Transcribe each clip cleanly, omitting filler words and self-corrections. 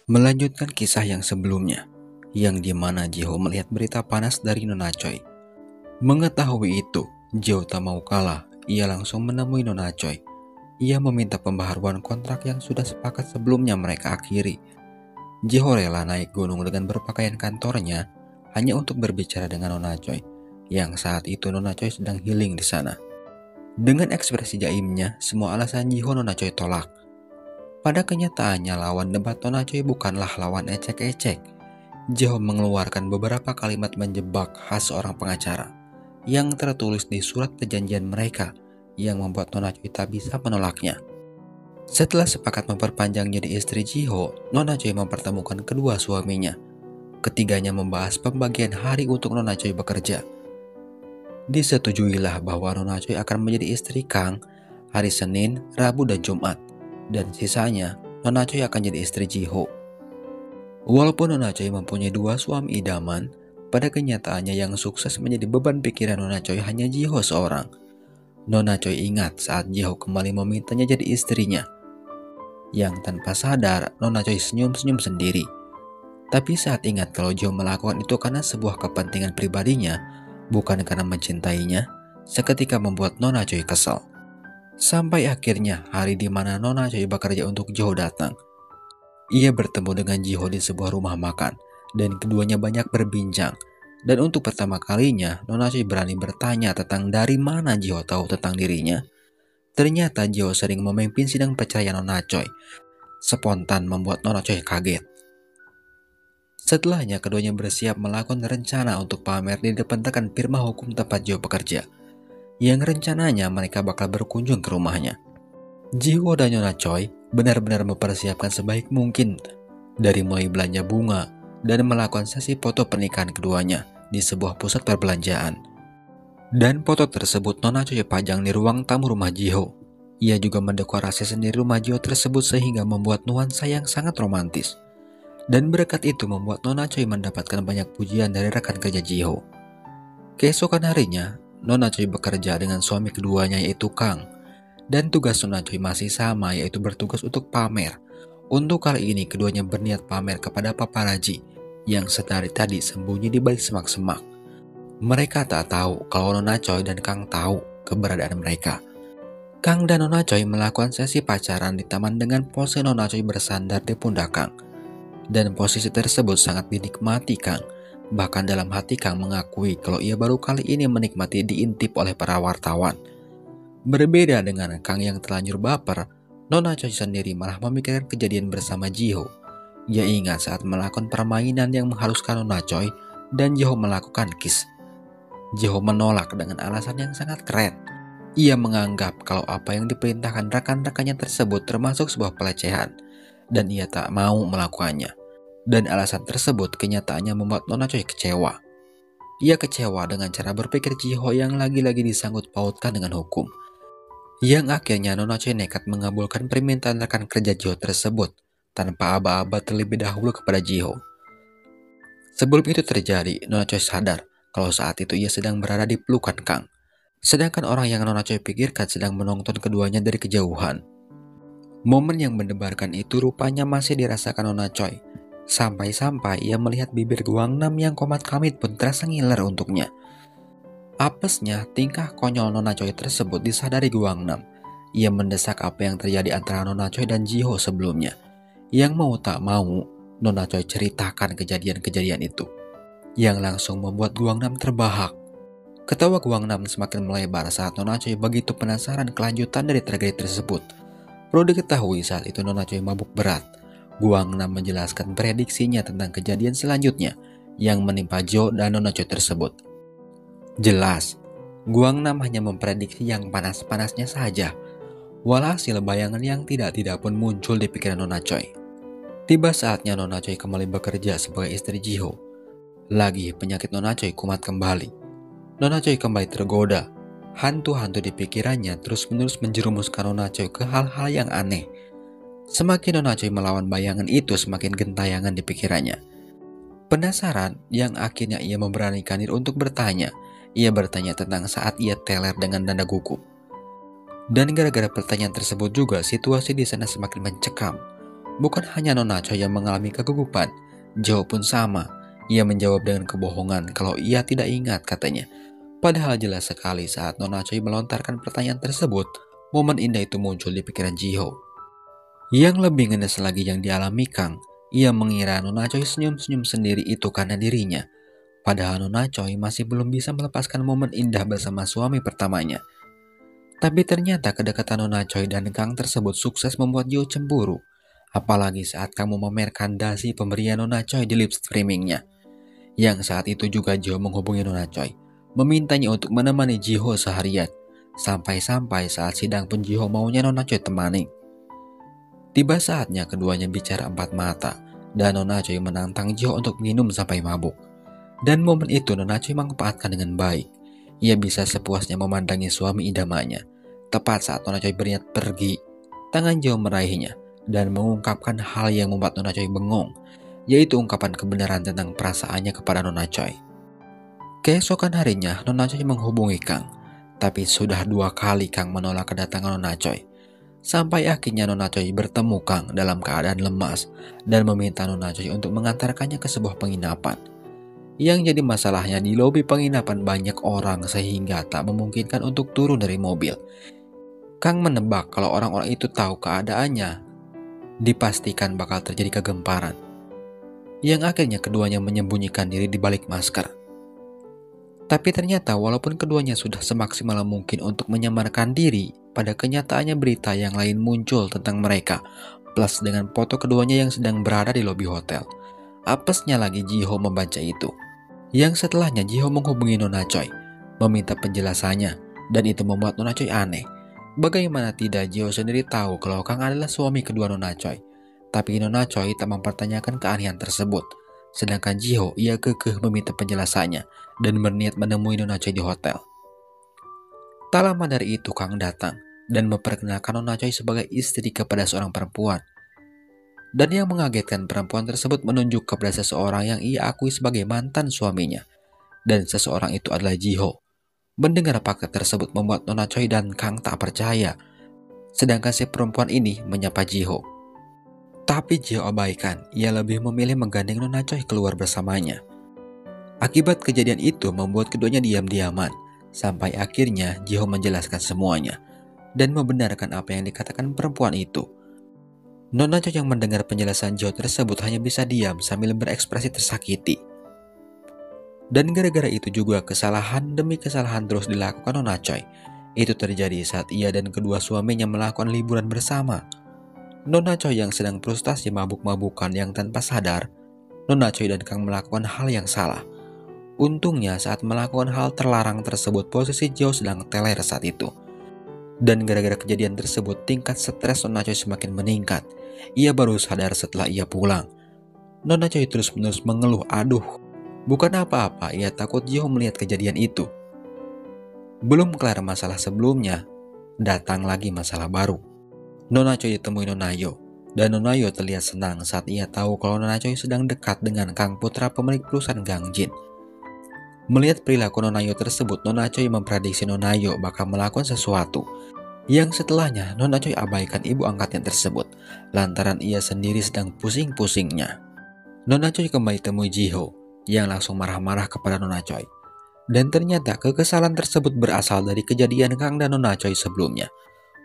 Melanjutkan kisah yang sebelumnya, yang dimana Jiho melihat berita panas dari Nona Choi. Mengetahui itu, Jiho tak mau kalah. Ia langsung menemui Nona Choi. Ia meminta pembaharuan kontrak yang sudah sepakat sebelumnya mereka akhiri. Jiho rela naik gunung dengan berpakaian kantornya hanya untuk berbicara dengan Nona Choi, yang saat itu Nona Choi sedang healing di sana. Dengan ekspresi jaimnya, semua alasan Jiho Nona Choi tolak. Pada kenyataannya lawan debat Nona Choi bukanlah lawan ecek-ecek. Jiho mengeluarkan beberapa kalimat menjebak khas seorang pengacara yang tertulis di surat perjanjian mereka yang membuat Nona Choi tak bisa menolaknya. Setelah sepakat memperpanjang jadi istri Jiho, Nona Choi mempertemukan kedua suaminya. Ketiganya membahas pembagian hari untuk Nona Choi bekerja. Disetujuilah bahwa Nona Choi akan menjadi istri Kang hari Senin, Rabu, dan Jumat. Dan sisanya, Nona Choi akan jadi istri Jiho. Walaupun Nona Choi mempunyai dua suami idaman, pada kenyataannya yang sukses menjadi beban pikiran Nona Choi hanya Jiho seorang. Nona Choi ingat saat Jiho kembali memintanya jadi istrinya. Yang tanpa sadar, Nona Choi senyum-senyum sendiri. Tapi saat ingat kalau Jiho melakukan itu karena sebuah kepentingan pribadinya, bukan karena mencintainya, seketika membuat Nona Choi kesal. Sampai akhirnya hari di mana Nona Choi bekerja untuk Jiho datang. Ia bertemu dengan Jiho di sebuah rumah makan dan keduanya banyak berbincang. Dan untuk pertama kalinya Nona Choi berani bertanya tentang dari mana Jiho tahu tentang dirinya. Ternyata Jiho sering memimpin sidang perceraian Nona Choi. Spontan membuat Nona Choi kaget. Setelahnya keduanya bersiap melakukan rencana untuk pamer di depan rekan firma hukum tempat Jiho bekerja, yang rencananya mereka bakal berkunjung ke rumahnya. Jiho dan Nona Choi benar-benar mempersiapkan sebaik mungkin, dari mulai belanja bunga dan melakukan sesi foto pernikahan keduanya di sebuah pusat perbelanjaan. Dan foto tersebut Nona Choi pajang di ruang tamu rumah Jiho. Ia juga mendekorasi sendiri rumah Jiho tersebut sehingga membuat nuansa yang sangat romantis. Dan berkat itu membuat Nona Choi mendapatkan banyak pujian dari rekan kerja Jiho. Keesokan harinya, Nona Choi bekerja dengan suami keduanya yaitu Kang. Dan tugas Nona Choi masih sama, yaitu bertugas untuk pamer. Untuk kali ini keduanya berniat pamer kepada paparazi yang sedari tadi sembunyi di balik semak-semak. Mereka tak tahu kalau Nona Choi dan Kang tahu keberadaan mereka. Kang dan Nona Choi melakukan sesi pacaran di taman dengan pose Nona Choi bersandar di pundak Kang. Dan posisi tersebut sangat dinikmati Kang. Bahkan dalam hati Kang mengakui kalau ia baru kali ini menikmati diintip oleh para wartawan. Berbeda dengan Kang yang terlanjur baper, Nona Choi sendiri malah memikirkan kejadian bersama Jiho. Ia ingat saat melakukan permainan yang menghaluskan Nona Choi dan Jiho melakukan kiss. Jiho menolak dengan alasan yang sangat keren. Ia menganggap kalau apa yang diperintahkan rekan-rekannya tersebut termasuk sebuah pelecehan, dan ia tak mau melakukannya. Dan alasan tersebut kenyataannya membuat Nona Choi kecewa. Ia kecewa dengan cara berpikir Jiho yang lagi-lagi disangkut pautkan dengan hukum. Yang akhirnya Nona Choi nekat mengabulkan permintaan rekan kerja Jiho tersebut tanpa aba-aba terlebih dahulu kepada Jiho. Sebelum itu terjadi, Nona Choi sadar kalau saat itu ia sedang berada di pelukan Kang. Sedangkan orang yang Nona Choi pikirkan sedang menonton keduanya dari kejauhan. Momen yang mendebarkan itu rupanya masih dirasakan Nona Choi. Sampai-sampai ia melihat bibir Guangnam yang komat kamit pun terasa ngiler untuknya. Apesnya, tingkah konyol Nona Choi tersebut disadari Guangnam. Ia mendesak apa yang terjadi antara Nona Choi dan Jiho sebelumnya. Yang mau tak mau, Nona Choi ceritakan kejadian-kejadian itu, yang langsung membuat Guangnam terbahak. Ketawa Guangnam semakin melebar saat Nona Choi begitu penasaran kelanjutan dari tragedi tersebut. Perlu diketahui saat itu Nona Choi mabuk berat. Guangnam menjelaskan prediksinya tentang kejadian selanjutnya yang menimpa Jo dan Nona Choi tersebut. Jelas, Guangnam hanya memprediksi yang panas-panasnya saja. Walhasil bayangan yang tidak-tidak pun muncul di pikiran Nona Choi. Tiba saatnya Nona Choi kembali bekerja sebagai istri Jiho. Lagi penyakit Nona Choi kumat kembali. Nona Choi kembali tergoda. Hantu-hantu di pikirannya terus-menerus menjerumuskan Nona Choi ke hal-hal yang aneh. Semakin Nona Choi melawan bayangan itu, semakin gentayangan di pikirannya. Penasaran, yang akhirnya ia memberanikan diri untuk bertanya. Ia bertanya tentang saat ia teler dengan dada gugup. Dan gara-gara pertanyaan tersebut juga, situasi di sana semakin mencekam. Bukan hanya Nona Choi yang mengalami kegugupan, Jiho pun sama. Ia menjawab dengan kebohongan kalau ia tidak ingat katanya. Padahal jelas sekali saat Nona Choi melontarkan pertanyaan tersebut, momen indah itu muncul di pikiran Jiho. Yang lebih ngenes lagi yang dialami Kang, ia mengira Nona Choi senyum-senyum sendiri itu karena dirinya. Padahal Nona Choi masih belum bisa melepaskan momen indah bersama suami pertamanya. Tapi ternyata kedekatan Nona Choi dan Kang tersebut sukses membuat Jiho cemburu. Apalagi saat kamu memamerkan dasi pemberian Nona Choi di live streamingnya. Yang saat itu juga Jiho menghubungi Nona Choi, memintanya untuk menemani Jiho seharian. Sampai-sampai saat sidang pun Jiho maunya Nona Choi temani. Tiba saatnya keduanya bicara empat mata, dan Nona Choi menantang Jiho untuk minum sampai mabuk. Dan momen itu Nona Choi manfaatkan dengan baik. Ia bisa sepuasnya memandangi suami idamannya. Tepat saat Nona Choi berniat pergi, tangan Jiho meraihnya dan mengungkapkan hal yang membuat Nona Choi bengong, yaitu ungkapan kebenaran tentang perasaannya kepada Nona Choi. Keesokan harinya Nona Choi menghubungi Kang, tapi sudah 2 kali Kang menolak kedatangan Nona Choi. Sampai akhirnya Nona Choi bertemu Kang dalam keadaan lemas dan meminta Nona Choi untuk mengantarkannya ke sebuah penginapan. Yang jadi masalahnya di lobi penginapan banyak orang sehingga tak memungkinkan untuk turun dari mobil. Kang menebak kalau orang-orang itu tahu keadaannya, dipastikan bakal terjadi kegemparan. Yang akhirnya keduanya menyembunyikan diri di balik masker. Tapi ternyata walaupun keduanya sudah semaksimal mungkin untuk menyamarkan diri, pada kenyataannya berita yang lain muncul tentang mereka, plus dengan foto keduanya yang sedang berada di lobi hotel. Apesnya lagi Jiho membaca itu. Yang setelahnya Jiho menghubungi Nona Choi, meminta penjelasannya, dan itu membuat Nona Choi aneh. Bagaimana tidak Jiho sendiri tahu kalau Kang adalah suami kedua Nona Choi. Tapi Nona Choi tak mempertanyakan keanehan tersebut. Sedangkan Jiho ia kekeh meminta penjelasannya dan berniat menemui Nona Choi di hotel. Tak lama dari itu Kang datang dan memperkenalkan Nona Choi sebagai istri kepada seorang perempuan. Dan yang mengagetkan, perempuan tersebut menunjuk kepada seseorang yang ia akui sebagai mantan suaminya. Dan seseorang itu adalah Jiho. Mendengar paket tersebut membuat Nona Choi dan Kang tak percaya. Sedangkan si perempuan ini menyapa Jiho. Tapi Jiho abaikan, ia lebih memilih menggandeng Nona Choi keluar bersamanya. Akibat kejadian itu membuat keduanya diam-diaman, sampai akhirnya Jiho menjelaskan semuanya, dan membenarkan apa yang dikatakan perempuan itu. Nona Choi yang mendengar penjelasan Jiho tersebut hanya bisa diam sambil berekspresi tersakiti. Dan gara-gara itu juga kesalahan demi kesalahan terus dilakukan Nona Choi. Itu terjadi saat ia dan kedua suaminya melakukan liburan bersama. Nona Choi yang sedang frustasi mabuk-mabukan yang tanpa sadar, Nona Choi dan Kang melakukan hal yang salah. Untungnya saat melakukan hal terlarang tersebut posisi Jiho sedang teler saat itu. Dan gara-gara kejadian tersebut tingkat stres Nona Choi semakin meningkat. Ia baru sadar setelah ia pulang. Nona Choi terus-menerus mengeluh, aduh, bukan apa-apa, ia takut Jiho melihat kejadian itu. Belum kelar masalah sebelumnya, datang lagi masalah baru. Nona Choi ditemui Nona Yo, dan Nona Yo terlihat senang saat ia tahu kalau Nona Choi sedang dekat dengan Kang Putra pemilik perusahaan Gang Jin. Melihat perilaku Nona Yo tersebut, Nona Choi memprediksi Nona Yo bakal melakukan sesuatu. Yang setelahnya, Nona Choi abaikan ibu angkatnya tersebut, lantaran ia sendiri sedang pusing-pusingnya. Nona Choi kembali temui Jiho, yang langsung marah-marah kepada Nona Choi. Dan ternyata kekesalan tersebut berasal dari kejadian Kang dan Nona Choi sebelumnya.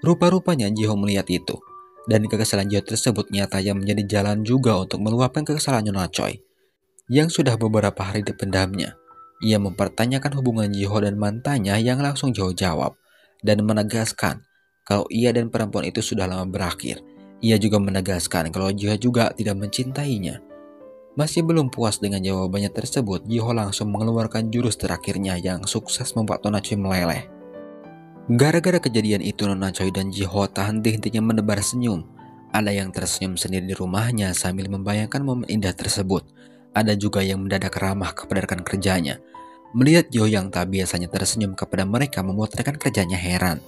Rupa-rupanya Jiho melihat itu, dan kekesalan Jiho tersebut nyatanya menjadi jalan juga untuk meluapkan kekesalan Nona Choi, yang sudah beberapa hari dipendamnya. Ia mempertanyakan hubungan Jiho dan mantannya yang langsung Jiho jawab, dan menegaskan kalau ia dan perempuan itu sudah lama berakhir. Ia juga menegaskan kalau Jiho juga tidak mencintainya. Masih belum puas dengan jawabannya tersebut, Jiho langsung mengeluarkan jurus terakhirnya yang sukses membuat Nona Choi meleleh. Gara-gara kejadian itu Nona Choi dan Jiho tak henti-hentinya menebar senyum. Ada yang tersenyum sendiri di rumahnya sambil membayangkan momen indah tersebut. Ada juga yang mendadak ramah kepada rekan kerjanya. Melihat Jiho yang tak biasanya tersenyum kepada mereka membuat rekan kerjanya heran.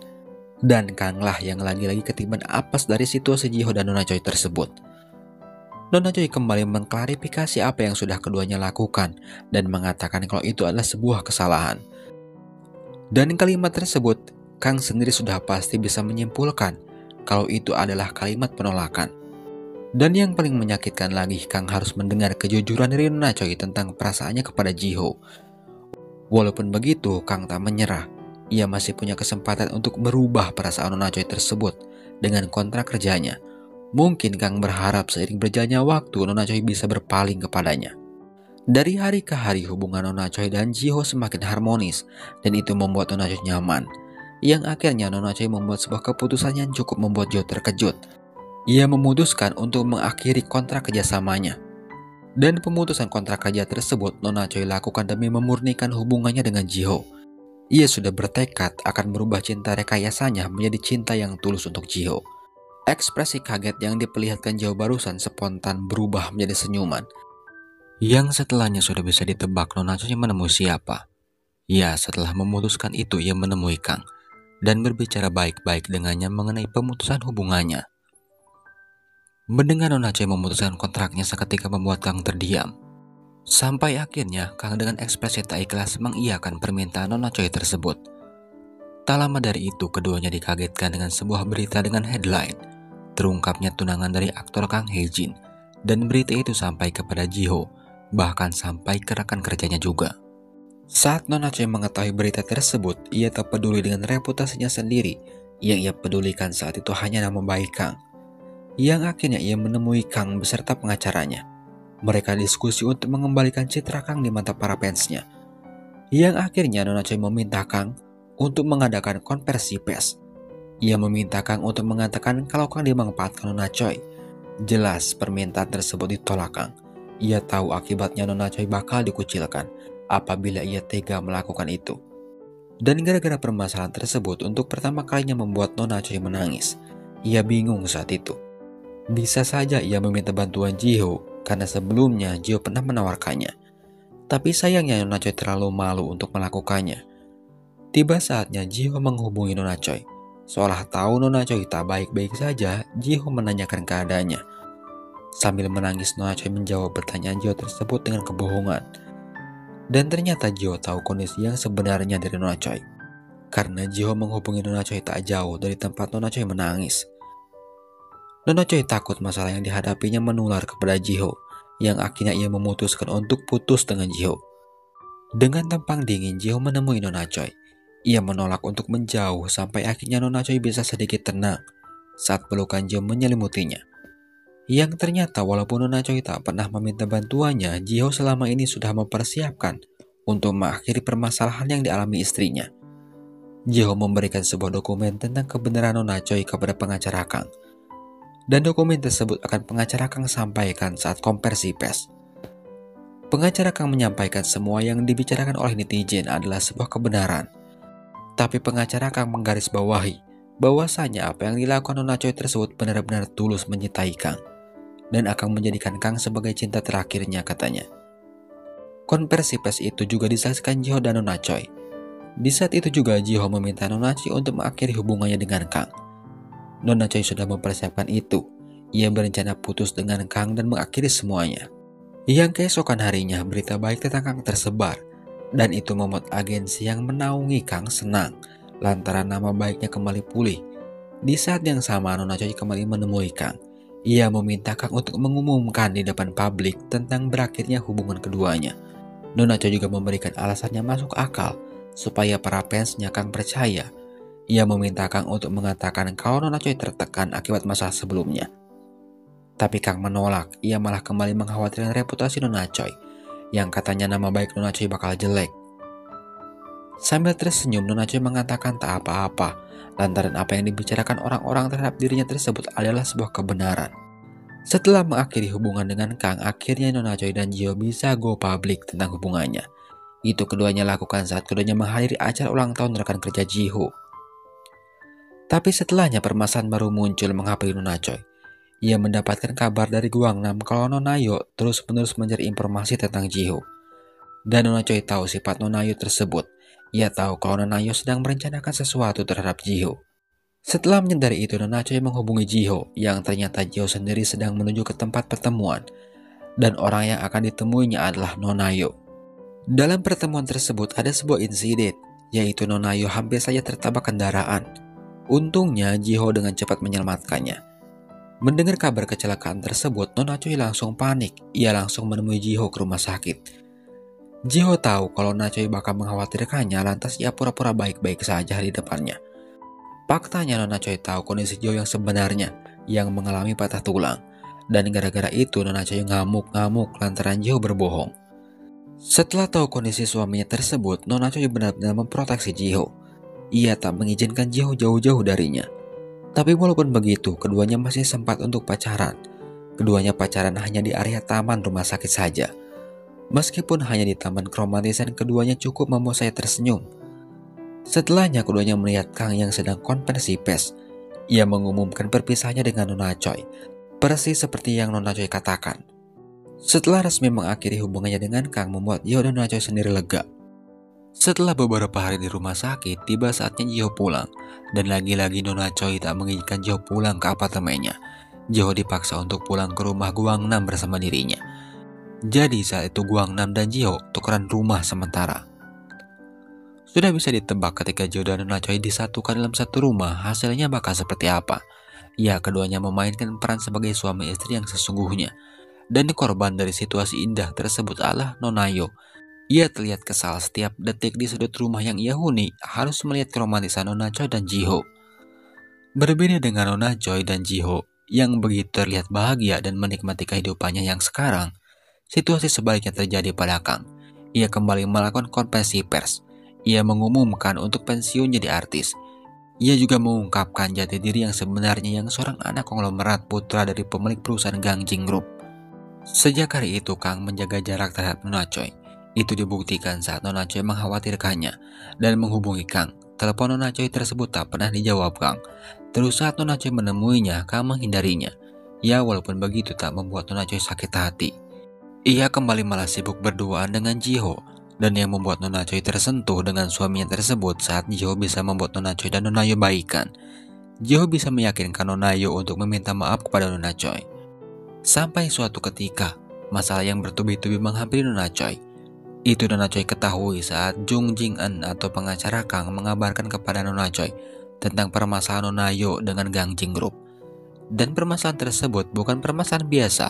Dan Kang lah yang lagi-lagi ketiban apes dari situasi Jiho dan Nona Choi tersebut. Nona Choi kembali mengklarifikasi apa yang sudah keduanya lakukan dan mengatakan kalau itu adalah sebuah kesalahan. Dan kalimat tersebut Kang sendiri sudah pasti bisa menyimpulkan kalau itu adalah kalimat penolakan. Dan yang paling menyakitkan lagi, Kang harus mendengar kejujuran dari Nona Choi tentang perasaannya kepada Ji-ho. Walaupun begitu, Kang tak menyerah. Ia masih punya kesempatan untuk merubah perasaan Nona Choi tersebut dengan kontrak kerjanya. Mungkin Kang berharap seiring berjalannya waktu Nona Choi bisa berpaling kepadanya. Dari hari ke hari hubungan Nona Choi dan Ji-ho semakin harmonis, dan itu membuat Nona Choi nyaman. Yang akhirnya Nona Choi membuat sebuah keputusan yang cukup membuat Jo terkejut. Ia memutuskan untuk mengakhiri kontrak kerjasamanya. Dan pemutusan kontrak kerja tersebut Nona Choi lakukan demi memurnikan hubungannya dengan Ji-ho. Ia sudah bertekad akan merubah cinta rekayasanya menjadi cinta yang tulus untuk Ji-ho. Ekspresi kaget yang diperlihatkan Ji-ho barusan spontan berubah menjadi senyuman. Yang setelahnya sudah bisa ditebak Nona Choi menemui siapa. Ya, setelah memutuskan itu ia menemui Kang dan berbicara baik-baik dengannya mengenai pemutusan hubungannya. Mendengar Nona Choi memutuskan kontraknya seketika membuat Kang terdiam. Sampai akhirnya Kang dengan ekspresi tak ikhlas mengiyakan permintaan Nona Choi tersebut. Tak lama dari itu keduanya dikagetkan dengan sebuah berita dengan headline terungkapnya tunangan dari aktor Kang Hae-jin, dan berita itu sampai kepada Ji-ho, bahkan sampai ke rekan kerjanya juga. Saat Nona Choi mengetahui berita tersebut, ia tak peduli dengan reputasinya sendiri. Yang ia pedulikan saat itu hanya nama baik Kang. Yang akhirnya ia menemui Kang beserta pengacaranya. Mereka diskusi untuk mengembalikan citra Kang di mata para fansnya. Yang akhirnya Nona Choi meminta Kang untuk mengadakan konversi pers. Ia meminta Kang untuk mengatakan kalau Kang dimanfaatkan Nona Choi. Jelas permintaan tersebut ditolak Kang. Ia tahu akibatnya Nona Choi bakal dikucilkan apabila ia tega melakukan itu. Dan gara-gara permasalahan tersebut untuk pertama kalinya membuat Nona Choi menangis. Ia bingung saat itu. Bisa saja ia meminta bantuan Ji-ho karena sebelumnya Ji-ho pernah menawarkannya. Tapi sayangnya Nona Choi terlalu malu untuk melakukannya. Tiba saatnya Ji-ho menghubungi Nona Choi. Seolah tahu Nona Choi tak baik-baik saja, Ji-ho menanyakan keadaannya. Sambil menangis Nona Choi menjawab pertanyaan Ji-ho tersebut dengan kebohongan. Dan ternyata Ji-ho tahu kondisi yang sebenarnya dari Nona Choi. Karena Ji-ho menghubungi Nona Choi tak jauh dari tempat Nona Choi menangis. Nona Choi takut masalah yang dihadapinya menular kepada Ji-ho, yang akhirnya ia memutuskan untuk putus dengan Ji-ho. Dengan tampang dingin Ji-ho menemui Nona Choi. Ia menolak untuk menjauh sampai akhirnya Nona Choi bisa sedikit tenang saat pelukan Ji-ho menyelimutinya. Yang ternyata walaupun Nona Choi tak pernah meminta bantuannya, Ji-ho selama ini sudah mempersiapkan untuk mengakhiri permasalahan yang dialami istrinya. Ji-ho memberikan sebuah dokumen tentang kebenaran Nona Choi kepada pengacara Kang. Dan dokumen tersebut akan pengacara Kang sampaikan saat konversi pers. Pengacara Kang menyampaikan semua yang dibicarakan oleh netizen adalah sebuah kebenaran. Tapi pengacara Kang menggarisbawahi bahwasanya apa yang dilakukan Nona Choi tersebut benar-benar tulus mencintai Kang dan akan menjadikan Kang sebagai cinta terakhirnya, katanya. Konversi pers itu juga disaksikan Ji-ho dan Nona Choi. Di saat itu juga Ji-ho meminta Nona Choi untuk mengakhiri hubungannya dengan Kang. Nona Choi sudah mempersiapkan itu. Ia berencana putus dengan Kang dan mengakhiri semuanya. Yang keesokan harinya berita baik tentang Kang tersebar, dan itu membuat agensi yang menaungi Kang senang lantaran nama baiknya kembali pulih. Di saat yang sama Nona Choi kembali menemui Kang. Ia meminta Kang untuk mengumumkan di depan publik tentang berakhirnya hubungan keduanya. Nona Choi juga memberikan alasannya masuk akal supaya para fansnya Kang percaya. Ia meminta Kang untuk mengatakan kalau Nona Choi tertekan akibat masalah sebelumnya. Tapi Kang menolak, ia malah kembali mengkhawatirkan reputasi Nona Choi, yang katanya nama baik Nona Choi bakal jelek. Sambil tersenyum, Nona Choi mengatakan tak apa-apa, lantaran apa yang dibicarakan orang-orang terhadap dirinya tersebut adalah sebuah kebenaran. Setelah mengakhiri hubungan dengan Kang, akhirnya Nona Choi dan Ji-ho bisa go public tentang hubungannya. Itu keduanya lakukan saat keduanya menghadiri acara ulang tahun rekan kerja Ji-ho. Tapi setelahnya permasalahan baru muncul menghampiri Nona Choi. Ia mendapatkan kabar dari Guangnam kalau Nona Yo terus-menerus mencari informasi tentang Ji-ho. Dan Nona Choi tahu sifat Nona Yo tersebut. Ia tahu kalau Nona Yo sedang merencanakan sesuatu terhadap Ji-ho. Setelah menyadari itu, Nona Choi menghubungi Ji-ho, yang ternyata Ji-ho sendiri sedang menuju ke tempat pertemuan. Dan orang yang akan ditemuinya adalah Nona Yo. Dalam pertemuan tersebut ada sebuah insiden, yaitu Nona Yo hampir saja tertabrak kendaraan. Untungnya Ji-ho dengan cepat menyelamatkannya. Mendengar kabar kecelakaan tersebut, Nona Choi langsung panik. Ia langsung menemui Jiho ke rumah sakit. Jiho tahu kalau Nona Choi bakal mengkhawatirkannya, lantas ia pura-pura baik-baik saja di depannya. Faktanya Nona Choi tahu kondisi Jiho yang sebenarnya, yang mengalami patah tulang. Dan gara-gara itu Nona Choi ngamuk-ngamuk lantaran Jiho berbohong. Setelah tahu kondisi suaminya tersebut, Nona Choi benar-benar memproteksi Jiho. Ia tak mengizinkan Jiho jauh-jauh darinya. Tapi walaupun begitu, keduanya masih sempat untuk pacaran. Keduanya pacaran hanya di area taman rumah sakit saja. Meskipun hanya di taman keromantisan, keduanya cukup membuat saya tersenyum. Setelahnya keduanya melihat Kang yang sedang konferensi pers. Ia mengumumkan perpisahannya dengan Nona Choi, persis seperti yang Nona Choi katakan. Setelah resmi mengakhiri hubungannya dengan Kang, membuat Jiho dan Nona Choi sendiri lega. Setelah beberapa hari di rumah sakit, tiba saatnya Jiho pulang. Dan lagi-lagi Nona Choi tak mengizinkan Jiho pulang ke apartemennya. Jiho dipaksa untuk pulang ke rumah Guangnam bersama dirinya. Jadi saat itu Guangnam dan Jiho tukeran rumah sementara. Sudah bisa ditebak ketika Jiho dan Nona Choi disatukan dalam satu rumah, hasilnya bakal seperti apa. Ya, keduanya memainkan peran sebagai suami istri yang sesungguhnya. Dan korban dari situasi indah tersebut adalah Nonayo. Ia terlihat kesal setiap detik di sudut rumah yang ia huni, harus melihat keromantisan Nona Choi dan Jiho. Berbeda dengan Nona Choi dan Jiho yang begitu terlihat bahagia dan menikmati kehidupannya yang sekarang, situasi sebaliknya terjadi pada Kang. Ia kembali melakukan konferensi pers. Ia mengumumkan untuk pensiun jadi artis. Ia juga mengungkapkan jati diri yang sebenarnya yang seorang anak konglomerat putra dari pemilik perusahaan Gangjin Group. Sejak hari itu Kang menjaga jarak terhadap Nona Choi. Itu dibuktikan saat Nona Choi mengkhawatirkannya dan menghubungi Kang. Telepon Nona Choi tersebut tak pernah dijawab Kang. Terus saat Nona Choi menemuinya, Kang menghindarinya. Ya, walaupun begitu tak membuat Nona Choi sakit hati. Ia kembali malah sibuk berduaan dengan Jiho. Dan yang membuat Nona Choi tersentuh dengan suaminya tersebut saat Jiho bisa membuat Nona Choi dan Nonayo baikan. Jiho bisa meyakinkan Nonayo untuk meminta maaf kepada Nona Choi. Sampai suatu ketika, masalah yang bertubi-tubi menghampiri Nona Choi. Itu Nona Choi ketahui saat Jung Jing-eun atau pengacara Kang mengabarkan kepada Nona Choi tentang permasalahan Nonayo dengan Gangjin Group. Dan permasalahan tersebut bukan permasalahan biasa.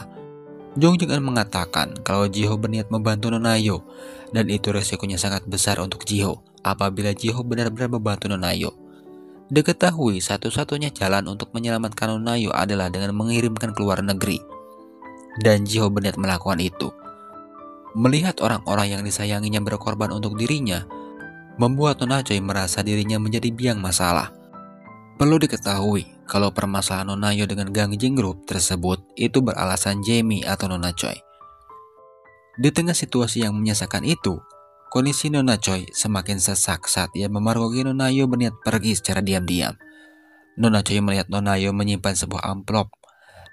Jung Jing-eun mengatakan kalau Jiho berniat membantu Nonayo dan itu resikonya sangat besar untuk Jiho apabila Jiho benar-benar membantu Nonayo. Diketahui satu-satunya jalan untuk menyelamatkan Nonayo adalah dengan mengirimkan ke luar negeri. Dan Jiho berniat melakukan itu. Melihat orang-orang yang disayanginya berkorban untuk dirinya, membuat Nona Choi merasa dirinya menjadi biang masalah. Perlu diketahui kalau permasalahan Nonayo dengan Gangjin Group tersebut itu beralasan Jamie atau Nona Choi. Di tengah situasi yang menyesakan itu, kondisi Nona Choi semakin sesak saat ia memergoki Nonayo berniat pergi secara diam-diam. Nona Choi melihat Nonayo menyimpan sebuah amplop,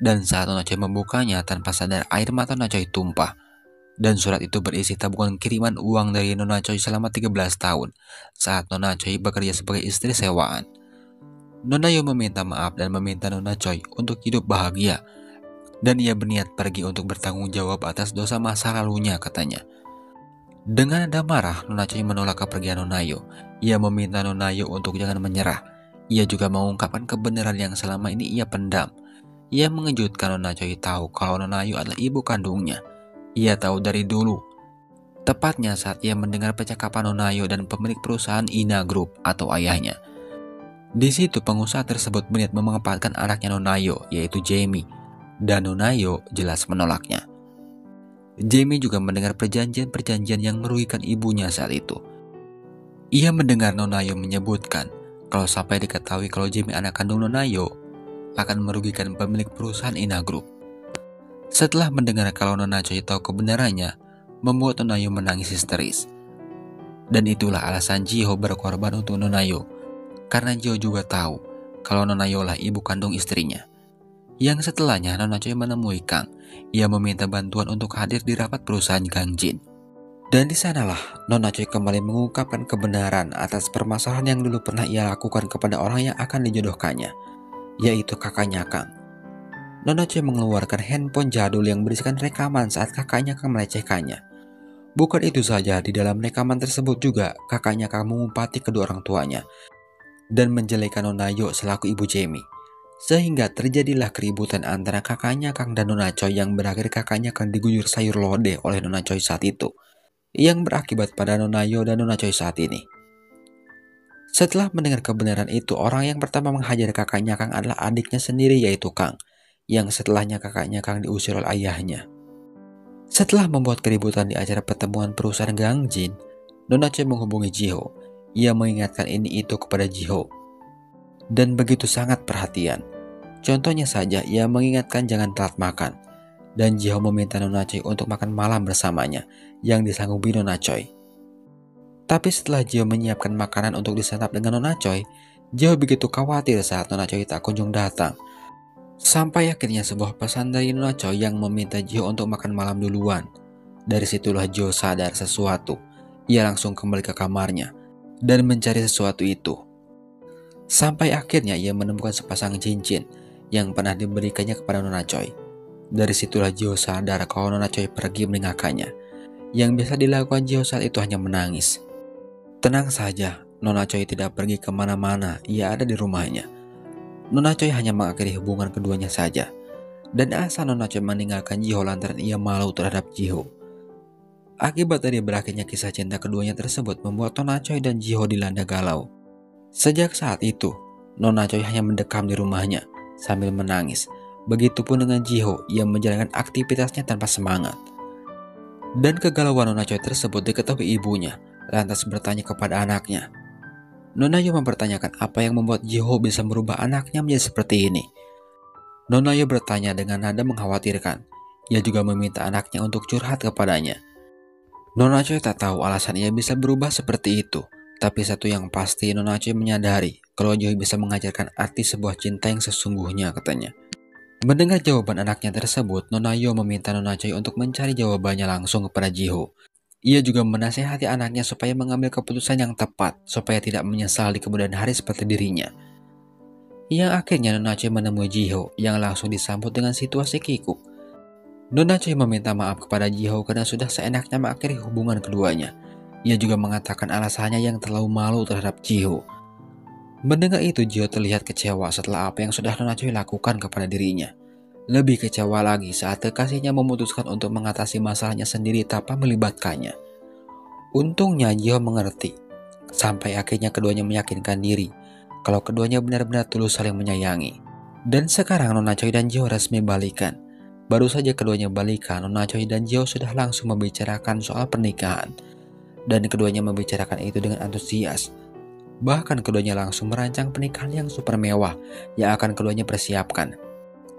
dan saat Nona Choi membukanya tanpa sadar air mata Nona Choi tumpah. Dan surat itu berisi tabungan kiriman uang dari Nona Choi selama 13 tahun saat Nona Choi bekerja sebagai istri sewaan. Nonayo meminta maaf dan meminta Nona Choi untuk hidup bahagia. Dan ia berniat pergi untuk bertanggung jawab atas dosa masa lalunya, katanya. Dengan nada marah, Nona Choi menolak kepergian Nonayo. Ia meminta Nonayo untuk jangan menyerah. Ia juga mengungkapkan kebenaran yang selama ini ia pendam. Ia mengejutkan Nona Choi tahu kalau Nonayo adalah ibu kandungnya. Ia tahu dari dulu. Tepatnya saat ia mendengar percakapan Nonayo dan pemilik perusahaan Ina Group atau ayahnya. Di situ pengusaha tersebut berniat memanfaatkan anaknya Nonayo, yaitu Jamie. Dan Nonayo jelas menolaknya. Jamie juga mendengar perjanjian-perjanjian yang merugikan ibunya saat itu. Ia mendengar Nonayo menyebutkan kalau sampai diketahui kalau Jamie anak kandung Nonayo akan merugikan pemilik perusahaan Ina Group. Setelah mendengar kalau Nona Choi tahu kebenarannya, membuat Nonayo menangis histeris. Dan itulah alasan Jiho berkorban untuk Nonayo, karena Jiho juga tahu kalau Nonayo lah ibu kandung istrinya. Yang setelahnya Nona Choi menemui Kang. Ia meminta bantuan untuk hadir di rapat perusahaan Gangjin. Dan di sanalah Nona Choi kembali mengungkapkan kebenaran atas permasalahan yang dulu pernah ia lakukan kepada orang yang akan dijodohkannya, yaitu kakaknya Kang. Nona Choi mengeluarkan handphone jadul yang berisikan rekaman saat kakaknya Kang melecehkannya. Bukan itu saja, di dalam rekaman tersebut juga kakaknya Kang mengumpati kedua orang tuanya dan menjelekkan Nonayo selaku ibu Jamie. Sehingga terjadilah keributan antara kakaknya Kang dan Nona Choi yang berakhir kakaknya Kang diguyur sayur lodeh oleh Nona Choi saat itu, yang berakibat pada Nona Yo dan Nona Choi saat ini. Setelah mendengar kebenaran itu, orang yang pertama menghajar kakaknya Kang adalah adiknya sendiri yaitu Kang, yang setelahnya kakaknya Kang diusir oleh ayahnya. Setelah membuat keributan di acara pertemuan perusahaan Gang Jin, Nona Choi menghubungi Jiho. Ia mengingatkan ini itu kepada Jiho dan begitu sangat perhatian. Contohnya saja, ia mengingatkan jangan telat makan, dan Jiho meminta Nona Choi untuk makan malam bersamanya, yang disanggupi Nona Choi. Tapi setelah Jiho menyiapkan makanan untuk disantap dengan Nona Choi, Jiho begitu khawatir saat Nona Choi tak kunjung datang. Sampai akhirnya sebuah pesan dari Nona Choi yang meminta Jiho untuk makan malam duluan. Dari situlah Jiho sadar sesuatu. Ia langsung kembali ke kamarnya dan mencari sesuatu itu. Sampai akhirnya ia menemukan sepasang cincin yang pernah diberikannya kepada Nona Choi. Dari situlah Jiho sadar kalau Nona Choi pergi meninggalkannya. Yang biasa dilakukan Jiho saat itu hanya menangis. Tenang saja, Nona Choi tidak pergi kemana-mana, ia ada di rumahnya. Nona Choi hanya mengakhiri hubungan keduanya saja. Dan asa Nona Choi meninggalkan Jiho lantaran ia malu terhadap Jiho. Akibat dari berakhirnya kisah cinta keduanya tersebut membuat Nona Choi dan Jiho dilanda galau. Sejak saat itu, Nona Choi hanya mendekam di rumahnya sambil menangis. Begitupun dengan Jiho, ia menjalankan aktivitasnya tanpa semangat. Dan kegalauan Nona Choi tersebut diketahui ibunya, lantas bertanya kepada anaknya. Nona Yo mempertanyakan apa yang membuat Jiho bisa merubah anaknya menjadi seperti ini. Nona Yo bertanya dengan nada mengkhawatirkan. Ia juga meminta anaknya untuk curhat kepadanya. Nona Choi tak tahu alasan ia bisa berubah seperti itu. Tapi satu yang pasti, Nona Choi menyadari kalau Jiho bisa mengajarkan arti sebuah cinta yang sesungguhnya, katanya. Mendengar jawaban anaknya tersebut, Nona Yo meminta Nona Choi untuk mencari jawabannya langsung kepada Jiho. Ia juga menasihati anaknya supaya mengambil keputusan yang tepat, supaya tidak menyesal di kemudian hari seperti dirinya. Yang akhirnya Nona Choi menemui Jiho yang langsung disambut dengan situasi kikuk. Nona Choi meminta maaf kepada Jiho karena sudah seenaknya mengakhiri hubungan keduanya. Ia juga mengatakan alasannya yang terlalu malu terhadap Jiho. Mendengar itu, Jiho terlihat kecewa setelah apa yang sudah Nona Choi lakukan kepada dirinya. Lebih kecewa lagi saat kekasihnya memutuskan untuk mengatasi masalahnya sendiri tanpa melibatkannya. Untungnya Jiho mengerti. Sampai akhirnya keduanya meyakinkan diri kalau keduanya benar-benar tulus saling menyayangi. Dan sekarang Nona Choi dan Jiho resmi balikan. Baru saja keduanya balikan, Nona Choi dan Jiho sudah langsung membicarakan soal pernikahan. Dan keduanya membicarakan itu dengan antusias. Bahkan keduanya langsung merancang pernikahan yang super mewah yang akan keduanya persiapkan.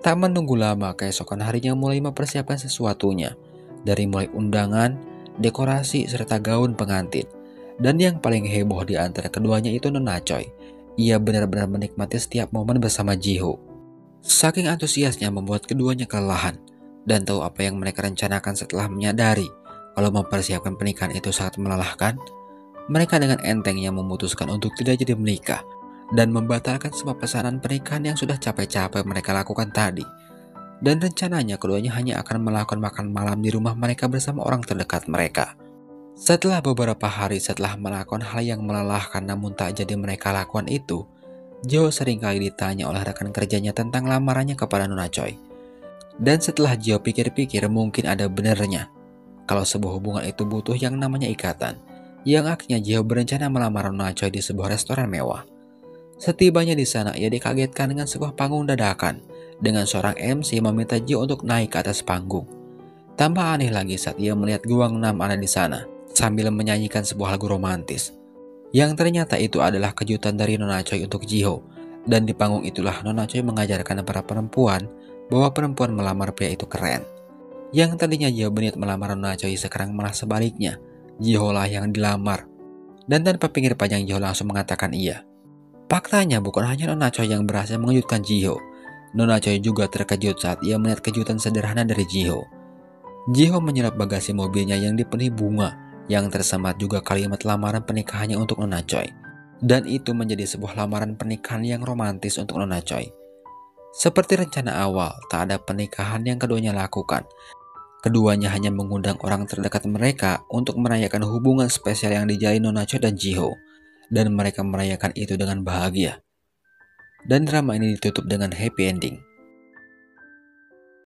Tak menunggu lama, keesokan harinya mulai mempersiapkan sesuatunya. Dari mulai undangan, dekorasi, serta gaun pengantin. Dan yang paling heboh di antara keduanya itu Nona Choi. Ia benar-benar menikmati setiap momen bersama Jiho. Saking antusiasnya membuat keduanya kelelahan. Dan tahu apa yang mereka rencanakan setelah menyadari kalau mempersiapkan pernikahan itu sangat melelahkan. Mereka dengan entengnya memutuskan untuk tidak jadi menikah dan membatalkan semua pesanan pernikahan yang sudah capek-capek mereka lakukan tadi. Dan rencananya keduanya hanya akan melakukan makan malam di rumah mereka bersama orang terdekat mereka. Setelah beberapa hari setelah melakukan hal yang melelahkan namun tak jadi mereka lakukan itu, Jiho seringkali ditanya oleh rekan kerjanya tentang lamarannya kepada Nona Choi. Dan setelah Jiho pikir-pikir, mungkin ada benernya kalau sebuah hubungan itu butuh yang namanya ikatan. Yang akhirnya Jiho berencana melamar Nona Choi di sebuah restoran mewah. Setibanya di sana, ia dikagetkan dengan sebuah panggung dadakan dengan seorang MC meminta Jiho untuk naik ke atas panggung. Tambah aneh lagi saat ia melihat Gwang Nam ada di sana sambil menyanyikan sebuah lagu romantis. Yang ternyata itu adalah kejutan dari Nona Choi untuk Jiho. Dan di panggung itulah Nona Choi mengajarkan para perempuan bahwa perempuan melamar pria itu keren. Yang tadinya Jiho berniat melamar Nona Choi, sekarang malah sebaliknya. Jiho lah yang dilamar. Dan tanpa pikir panjang Jiho langsung mengatakan iya. Faktanya bukan hanya Nona Choi yang berhasil mengejutkan Jiho. Nona Choi juga terkejut saat ia melihat kejutan sederhana dari Jiho. Jiho menyerap bagasi mobilnya yang dipenuhi bunga, yang tersemat juga kalimat lamaran pernikahannya untuk Nona Choi. Dan itu menjadi sebuah lamaran pernikahan yang romantis untuk Nona Choi. Seperti rencana awal, tak ada pernikahan yang keduanya lakukan. Keduanya hanya mengundang orang terdekat mereka untuk merayakan hubungan spesial yang dijalin Nona Choi dan Jiho. Dan mereka merayakan itu dengan bahagia. Dan drama ini ditutup dengan happy ending.